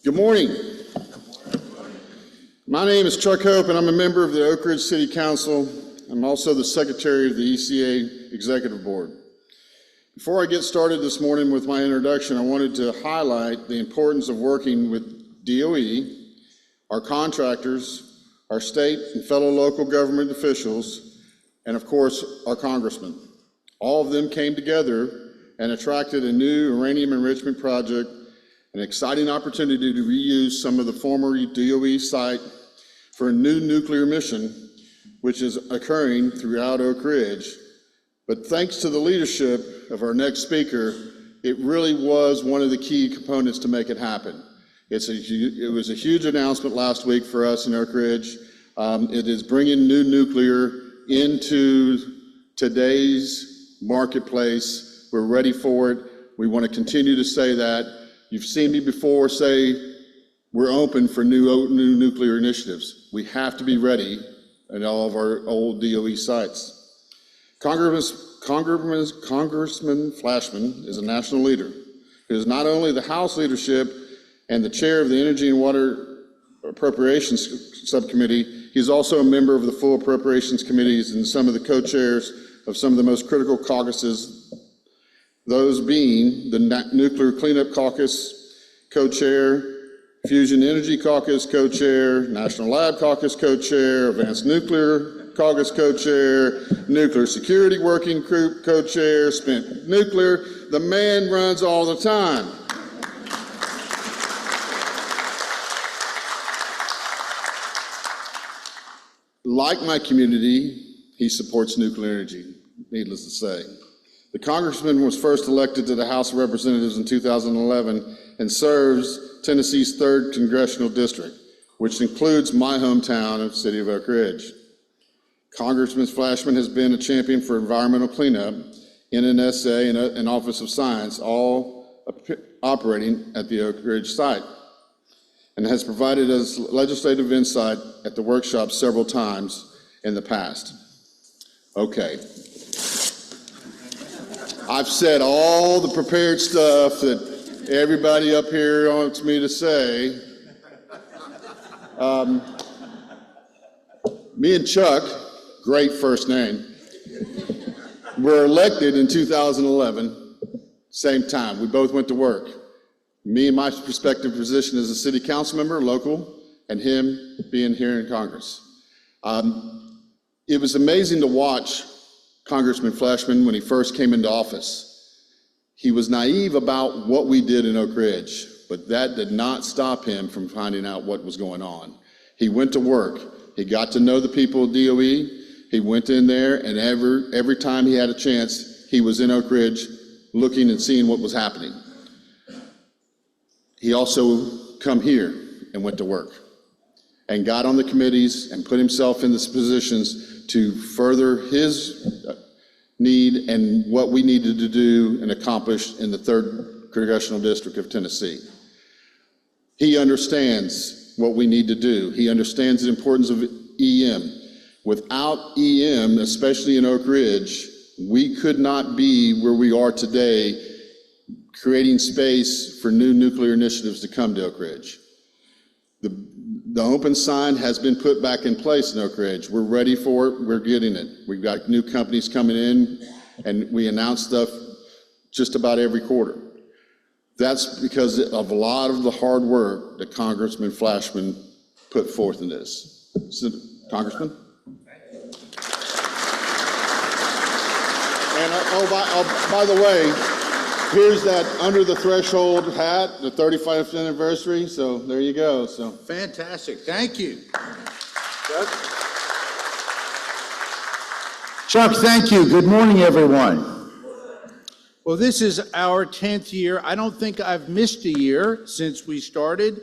Good morning. My name is Chuck Hope, and I'm a member of the Oak Ridge City Council. I'm also the Secretary of the ECA Executive Board. Before I get started this morning with my introduction, I wanted to highlight the importance of working with DOE, our contractors, our state and fellow local government officials, and of course, our congressmen. All of them came together and attracted a new uranium enrichment project, an exciting opportunity to reuse some of the former DOE site for a new nuclear mission, which is occurring throughout Oak Ridge. But thanks to the leadership of our next speaker, it really was one of the key components to make it happen. It was a huge announcement last week for us in Oak Ridge. It is bringing new nuclear into today's marketplace. We're ready for it. We want to continue to say that. You've seen me before say we're open for new nuclear initiatives. We have to be ready at all of our old DOE sites. Congressman Fleischmann is a national leader who is not only the House leadership and the chair of the Energy and Water Appropriations Subcommittee, he's also a member of the full Appropriations Committees and some of the co-chairs of some of the most critical caucuses, those being the Nuclear Cleanup Caucus co-chair, Fusion Energy Caucus co-chair, National Lab Caucus co-chair, Advanced Nuclear Caucus co-chair, Nuclear Security Working Group co-chair, Spent Nuclear. The man runs all the time. Like my community, he supports nuclear energy, needless to say. The congressman was first elected to the House of Representatives in 2011 and serves Tennessee's 3rd Congressional District, which includes my hometown of the city of Oak Ridge. Congressman Fleischmann has been a champion for environmental cleanup, NNSA, and Office of Science, all operating at the Oak Ridge site, and has provided us legislative insight at the workshop several times in the past. Okay. I've said all the prepared stuff that everybody up here wants me to say. Me and Chuck, great first name, were elected in 2011, same time. We both went to work. Me in my respective position as a city council member, local, and him being here in Congress. It was amazing to watch Congressman Fleischmann when he first came into office. He was naive about what we did in Oak Ridge, but that did not stop him from finding out what was going on. He went to work. He got to know the people of DOE. He went in there, and every time he had a chance, he was in Oak Ridge looking and seeing what was happening. He also come here and went to work and got on the committees and put himself in the positions to further his need and what we needed to do and accomplish in the 3rd Congressional District of Tennessee. He understands what we need to do. He understands the importance of EM. Without EM, especially in Oak Ridge, we could not be where we are today, creating space for new nuclear initiatives to come to Oak Ridge. The open sign has been put back in place in Oak Ridge. We're ready for it. We're getting it. We've got new companies coming in, and we announce stuff just about every quarter. That's because of a lot of the hard work that Congressman Fleischmann put forth in this. So, Congressman? And by the way, here's that under the threshold hat, the 35th anniversary. So there you go. So fantastic. Thank you. Chuck, thank you. Good morning, everyone. Well, this is our 10th year. I don't think I've missed a year since we started.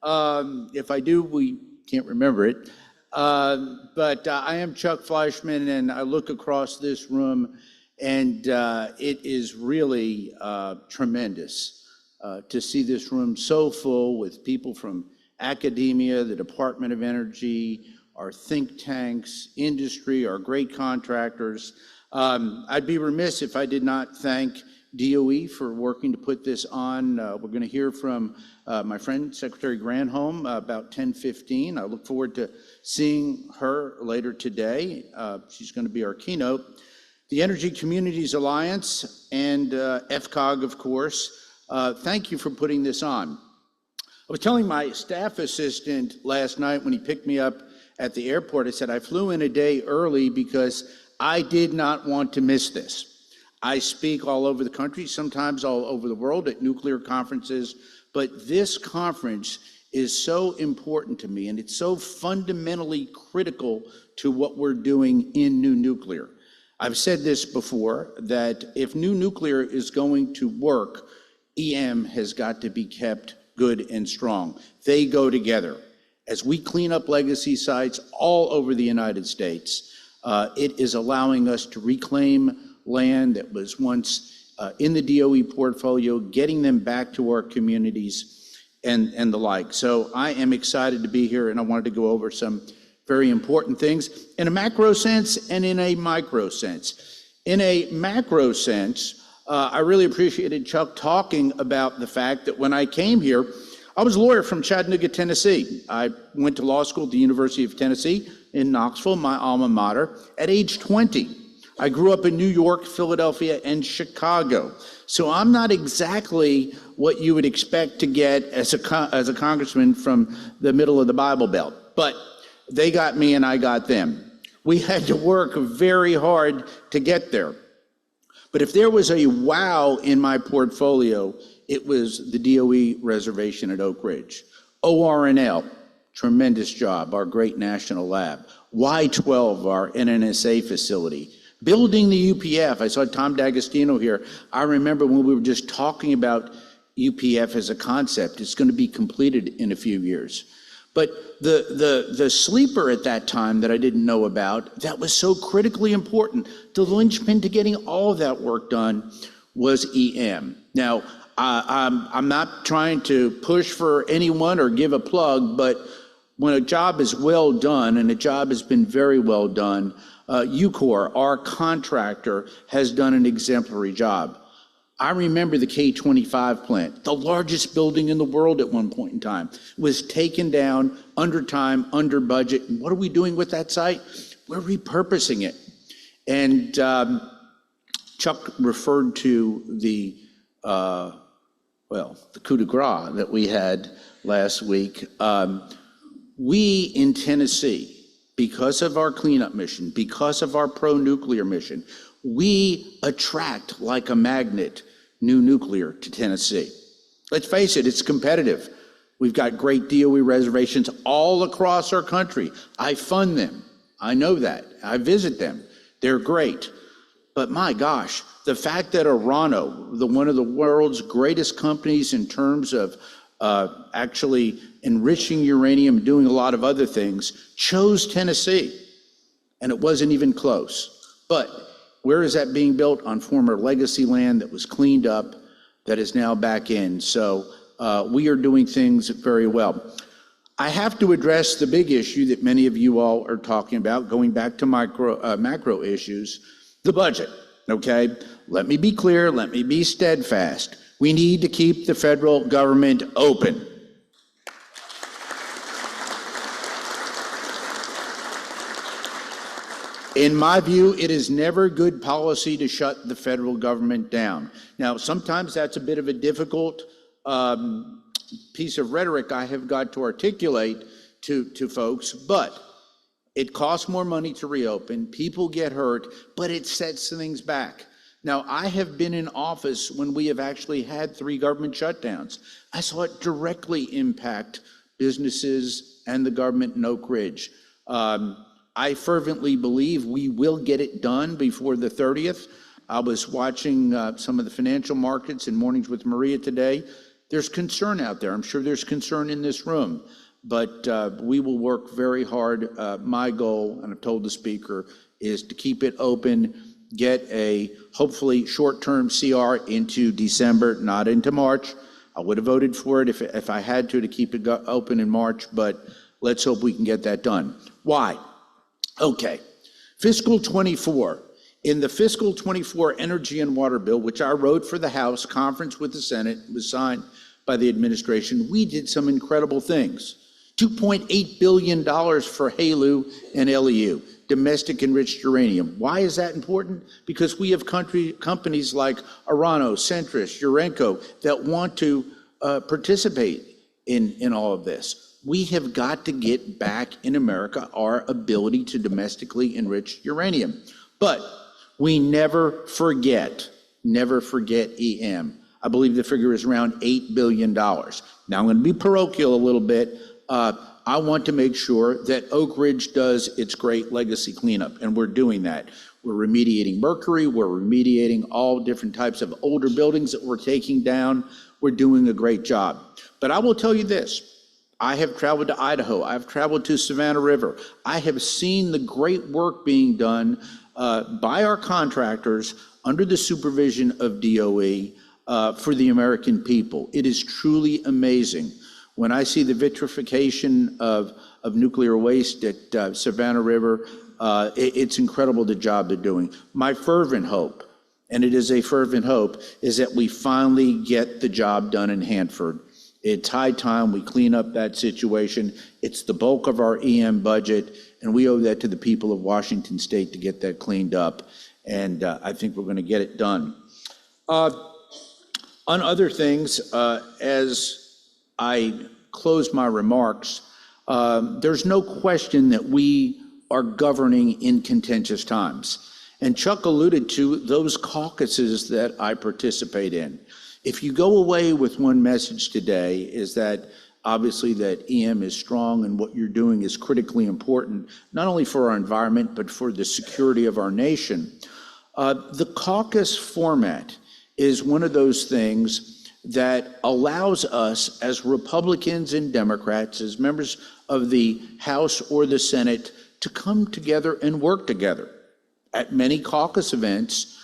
If I do, we can't remember it. But I am Chuck Fleischmann, and I look across this room, and it is really tremendous to see this room so full with people from academia, the Department of Energy, our think tanks, industry, our great contractors. I'd be remiss if I did not thank DOE for working to put this on. We're going to hear from my friend, Secretary Granholm, about 10:15. I look forward to seeing her later today. She's going to be our keynote. The Energy Communities Alliance and FCOG, of course, thank you for putting this on. I was telling my staff assistant last night when he picked me up at the airport, I said I flew in a day early because I did not want to miss this. I speak all over the country, sometimes all over the world at nuclear conferences, but this conference is so important to me, and it's so fundamentally critical to what we're doing in new nuclear. I've said this before, that if new nuclear is going to work, EM has got to be kept good and strong. They go together. As we clean up legacy sites all over the United States, it is allowing us to reclaim land that was once in the DOE portfolio, getting them back to our communities and the like. So I am excited to be here, and I wanted to go over some very important things in a macro sense and in a micro sense. In a macro sense, I really appreciated Chuck talking about the fact that when I came here, I was a lawyer from Chattanooga, Tennessee. I went to law school at the University of Tennessee in Knoxville, my alma mater, at age 20. I grew up in New York, Philadelphia, and Chicago. So I'm not exactly what you would expect to get as a congressman from the middle of the Bible Belt, but they got me and I got them. We had to work very hard to get there. But if there was a wow in my portfolio, it was the DOE reservation at Oak Ridge. ORNL, tremendous job, our great national lab. Y-12, our NNSA facility. Building the UPF, I saw Tom D'Agostino here. I remember when we were just talking about UPF as a concept. It's going to be completed in a few years. But the sleeper at that time that I didn't know about, that was so critically important, the linchpin to getting all of that work done was EM. Now, I'm not trying to push for anyone or give a plug, but when a job is well done, and a job has been very well done, UCOR, our contractor, has done an exemplary job. I remember the K-25 plant, the largest building in the world at one point in time, was taken down under time, under budget. And what are we doing with that site? We're repurposing it. And Chuck referred to the coup de grace that we had last week. We in Tennessee, because of our cleanup mission, because of our pro-nuclear mission, we attract like a magnet new nuclear to Tennessee. Let's face it, it's competitive. We've got great DOE reservations all across our country. I fund them. I know that. I visit them. They're great. But my gosh, the fact that Orano, one of the world's greatest companies in terms of actually enriching uranium and doing a lot of other things, chose Tennessee, and it wasn't even close. But where is that being built? On former legacy land that was cleaned up, that is now back in. So we are doing things very well. I have to address the big issue that many of you all are talking about, going back to macro issues, the budget, okay? Let me be clear, let me be steadfast. We need to keep the federal government open. In my view, it is never good policy to shut the federal government down. Now, sometimes that's a bit of a difficult piece of rhetoric I have got to articulate to folks, but it costs more money to reopen, people get hurt, but it sets things back. Now, I have been in office when we have actually had 3 government shutdowns. I saw it directly impact businesses and the government in Oak Ridge. I fervently believe we will get it done before the 30th. I was watching some of the financial markets in Mornings with Maria today. There's concern out there. I'm sure there's concern in this room, but we will work very hard. My goal, and I've told the speaker, is to keep it open, get a hopefully short-term CR into December, not into March. I would have voted for it if I had to keep it open in March, but let's hope we can get that done. Why? Okay, fiscal 24 In the fiscal 24 energy and water bill, which I wrote for the House, conference with the Senate, was signed by the administration, we did some incredible things. $2.8 billion for HALEU and LEU, domestic enriched uranium. Why is that important? Because we have companies like Orano, Centrus, Urenco that want to participate in all of this. We have got to get back in America our ability to domestically enrich uranium. But we never forget EM. I believe the figure is around $8 billion. Now, I'm going to be parochial a little bit. I want to make sure that Oak Ridge does its great legacy cleanup, and we're doing that. We're remediating mercury, we're remediating all different types of older buildings that we're taking down. We're doing a great job. But I will tell you this, I have traveled to Idaho, I've traveled to Savannah River. I have seen the great work being done by our contractors under the supervision of DOE for the American people. It is truly amazing. When I see the vitrification of nuclear waste at Savannah River, it's incredible the job they're doing. My fervent hope, and it is a fervent hope, is that we finally get the job done in Hanford. It's high time we clean up that situation. It's the bulk of our EM budget, and we owe that to the people of Washington State to get that cleaned up. And I think we're going to get it done. On other things, as I close my remarks, there's no question that we are governing in contentious times. And Chuck alluded to those caucuses that I participate in. If you go away with one message today, is that obviously that EM is strong and what you're doing is critically important, not only for our environment, but for the security of our nation. The caucus format is one of those things that allows us as Republicans and Democrats, as members of the House or the Senate, to come together and work together. At many caucus events,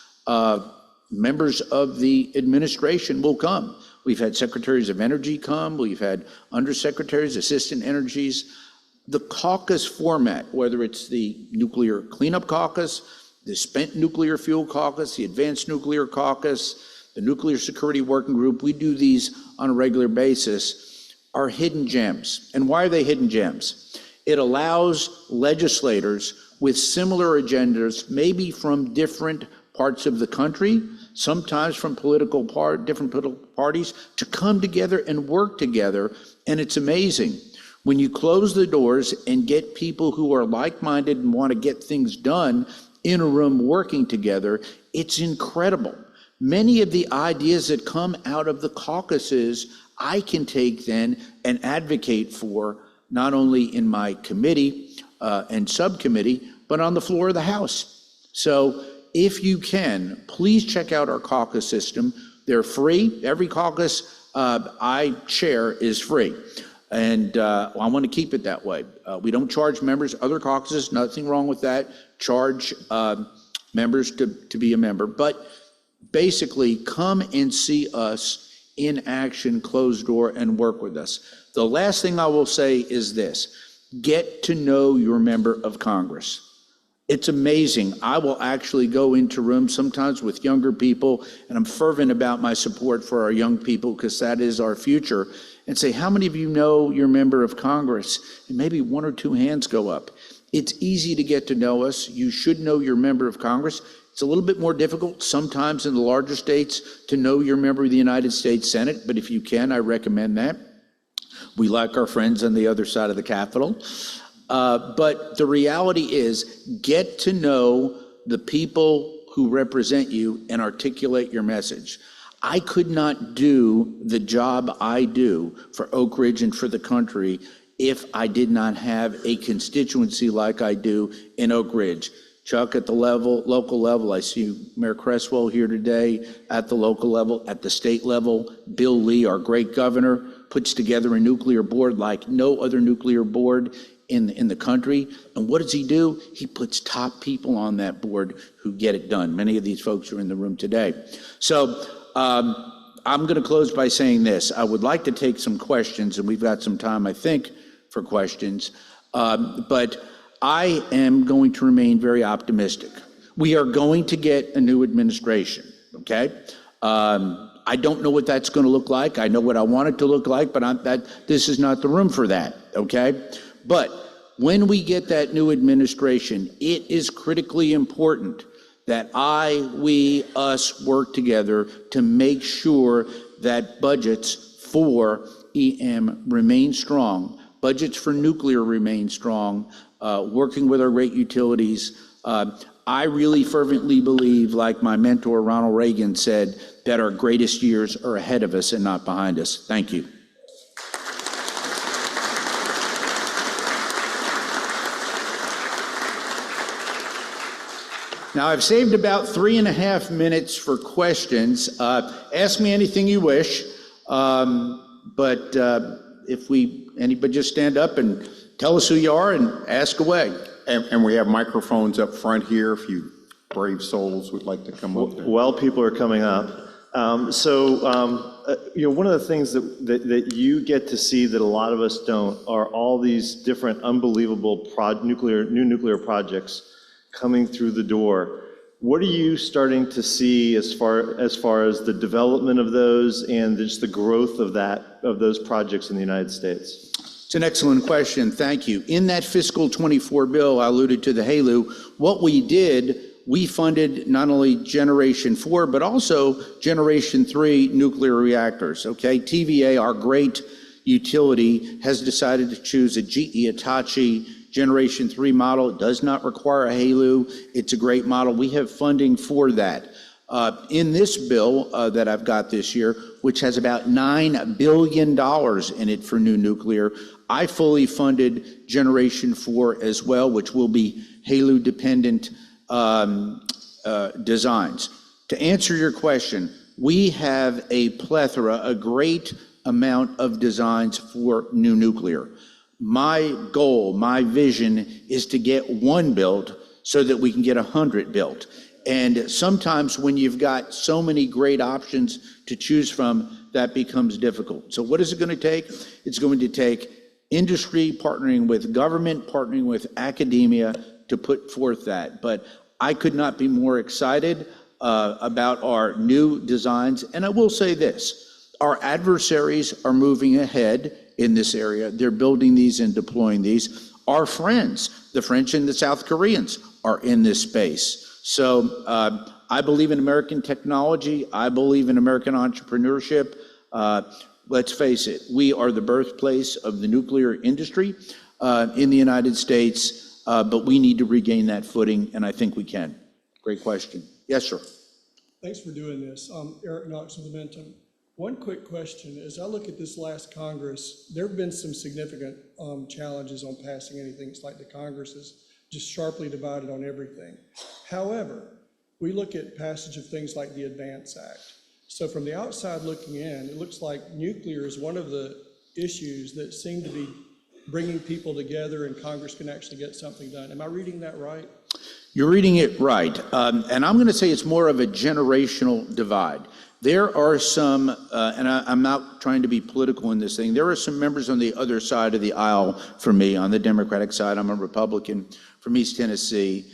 members of the administration will come. We've had secretaries of energy come, we've had undersecretaries, assistant energies. The caucus format, whether it's the nuclear cleanup caucus, the spent nuclear fuel caucus, the advanced nuclear caucus, the nuclear security working group, we do these on a regular basis, are hidden gems. And why are they hidden gems? It allows legislators with similar agendas, maybe from different parts of the country, sometimes from different political parties, to come together and work together. And it's amazing. When you close the doors and get people who are like-minded and want to get things done in a room working together, it's incredible. Many of the ideas that come out of the caucuses, I can take then and advocate for, not only in my committee and subcommittee, but on the floor of the House. So if you can, please check out our caucus system. They're free. Every caucus I chair is free. And I want to keep it that way. We don't charge members. Other caucuses, nothing wrong with that, charge members to be a member. But basically, come and see us in action, closed door, and work with us. The last thing I will say is this: get to know your member of Congress. It's amazing. I will actually go into rooms sometimes with younger people, and I'm fervent about my support for our young people because that is our future, and say, how many of you know your member of Congress? And maybe one or two hands go up. It's easy to get to know us. You should know your member of Congress. It's a little bit more difficult sometimes in the larger states to know your member of the United States Senate, but if you can, I recommend that. We like our friends on the other side of the Capitol. But the reality is, get to know the people who represent you and articulate your message. I could not do the job I do for Oak Ridge and for the country if I did not have a constituency like I do in Oak Ridge. Chuck, at the local level, I see Mayor Creswell here today, at the local level, at the state level. Bill Lee, our great governor, puts together a nuclear board like no other nuclear board in the country. And what does he do? He puts top people on that board who get it done. Many of these folks are in the room today. So I'm going to close by saying this. I would like to take some questions, and we've got some time, I think, for questions. But I am going to remain very optimistic. We are going to get a new administration, okay? I don't know what that's going to look like. I know what I want it to look like, but this is not the room for that, okay? But when we get that new administration, it is critically important that we, us work together to make sure that budgets for EM remain strong, budgets for nuclear remain strong, working with our great utilities. I really fervently believe, like my mentor Ronald Reagan said, that our greatest years are ahead of us and not behind us. Thank you. Now, I've saved about 3.5 minutes for questions. Ask me anything you wish, but anybody just stand up and tell us who you are and ask away. And we have microphones up front here if you brave souls would like to come up there. While people are coming up, one of the things that you get to see that a lot of us don't are all these different unbelievable new nuclear projects coming through the door. What are you starting to see as far as the development of those and just the growth of those projects in the United States? It's an excellent question. Thank you. In that fiscal 24 bill, I alluded to the HALEU. What we did, we funded not only Generation 4, but also Generation 3 nuclear reactors, okay? TVA, our great utility, has decided to choose a GE Hitachi Generation 3 model. It does not require a HALEU. It's a great model. We have funding for that. In this bill that I've got this year, which has about $9 billion in it for new nuclear, I fully funded Generation 4 as well, which will be HALEU-dependent designs. To answer your question, we have a plethora, a great amount of designs for new nuclear. My goal, my vision is to get one built so that we can get 100 built. And sometimes when you've got so many great options to choose from, that becomes difficult. So what is it going to take? It's going to take industry partnering with government, partnering with academia to put forth that. But I could not be more excited about our new designs. And I will say this, our adversaries are moving ahead in this area. They're building these and deploying these. Our friends, the French and the South Koreans, are in this space. So I believe in American technology. I believe in American entrepreneurship. Let's face it, we are the birthplace of the nuclear industry in the United States, but we need to regain that footing, and I think we can. Great question. Yes, sir. Thanks for doing this. Eric Knox with Momentum. One quick question. As I look at this last Congress, there have been some significant challenges on passing anything. It's like the Congress is just sharply divided on everything. However, we look at passage of things like the ADVANCE Act. So from the outside looking in, it looks like nuclear is one of the issues that seem to be bringing people together and Congress can actually get something done. Am I reading that right? You're reading it right. And I'm going to say it's more of a generational divide. There are some, and I'm not trying to be political in this thing, there are some members on the other side of the aisle for me, on the Democratic side, I'm a Republican from East Tennessee,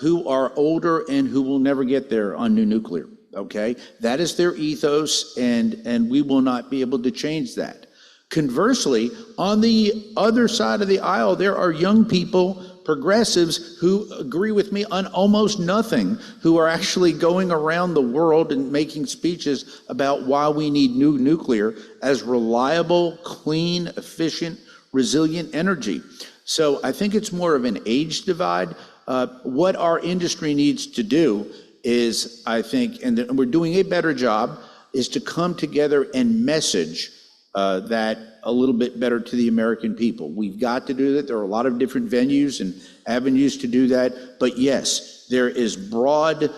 who are older and who will never get there on new nuclear, okay? That is their ethos, and we will not be able to change that. Conversely, on the other side of the aisle, there are young people, progressives, who agree with me on almost nothing, who are actually going around the world and making speeches about why we need new nuclear as reliable, clean, efficient, resilient energy. So I think it's more of an age divide. What our industry needs to do is, I think, and we're doing a better job, is to come together and message that a little bit better to the American people. We've got to do that. There are a lot of different venues and avenues to do that. But yes, there is broad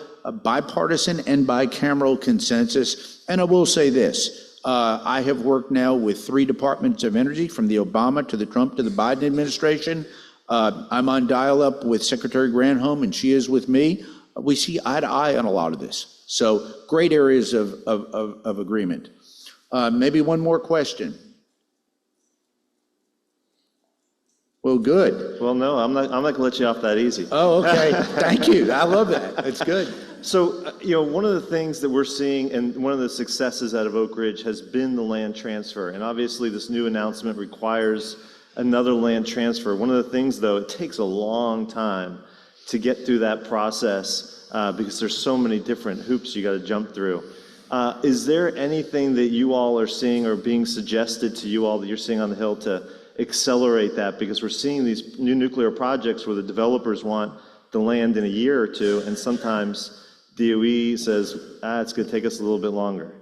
bipartisan and bicameral consensus. And I will say this, I have worked now with 3 departments of energy, from the Obama to the Trump to the Biden administration. I'm on dial-up with Secretary Granholm, and she is with me. We see eye to eye on a lot of this. So great areas of agreement. Maybe one more question. Well, good. Well, no, I'm not gonna let you off that easy. Oh, okay. Thank you. I love that. That's good. So, one of the things that we're seeing and one of the successes out of Oak Ridge has been the land transfer. And obviously, this new announcement requires another land transfer. One of the things, though, it takes a long time to get through that process because there's so many different hoops you got to jump through. Is there anything that you all are seeing or being suggested to you all that you're seeing on the Hill to accelerate that? Because we're seeing these new nuclear projects where the developers want the land in a year or two, and sometimes DOE says, it's going to take us a little bit longer.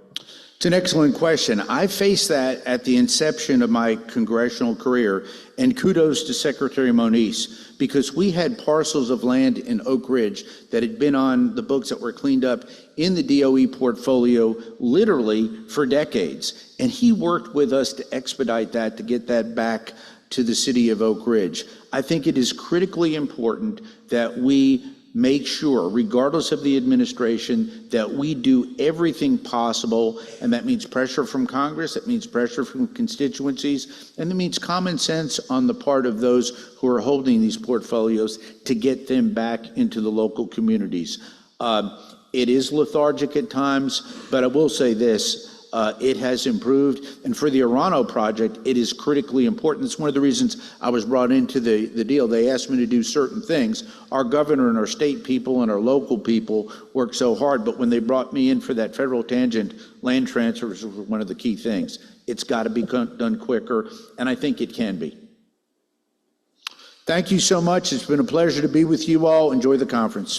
It's an excellent question. I faced that at the inception of my congressional career, and kudos to Secretary Moniz, because we had parcels of land in Oak Ridge that had been on the books that were cleaned up in the DOE portfolio literally for decades. And he worked with us to expedite that, to get that back to the city of Oak Ridge. I think it is critically important that we make sure, regardless of the administration, that we do everything possible, and that means pressure from Congress, it means pressure from constituencies, and it means common sense on the part of those who are holding these portfolios to get them back into the local communities. It is lethargic at times, but I will say this, it has improved. And for the Arano project, it is critically important. It's one of the reasons I was brought into the deal. They asked me to do certain things. Our governor and our state people and our local people worked so hard, but when they brought me in for that federal tangent land transfers was one of the key things. It's got to be done quicker, and I think it can be. Thank you so much. It's been a pleasure to be with you all. Enjoy the conference.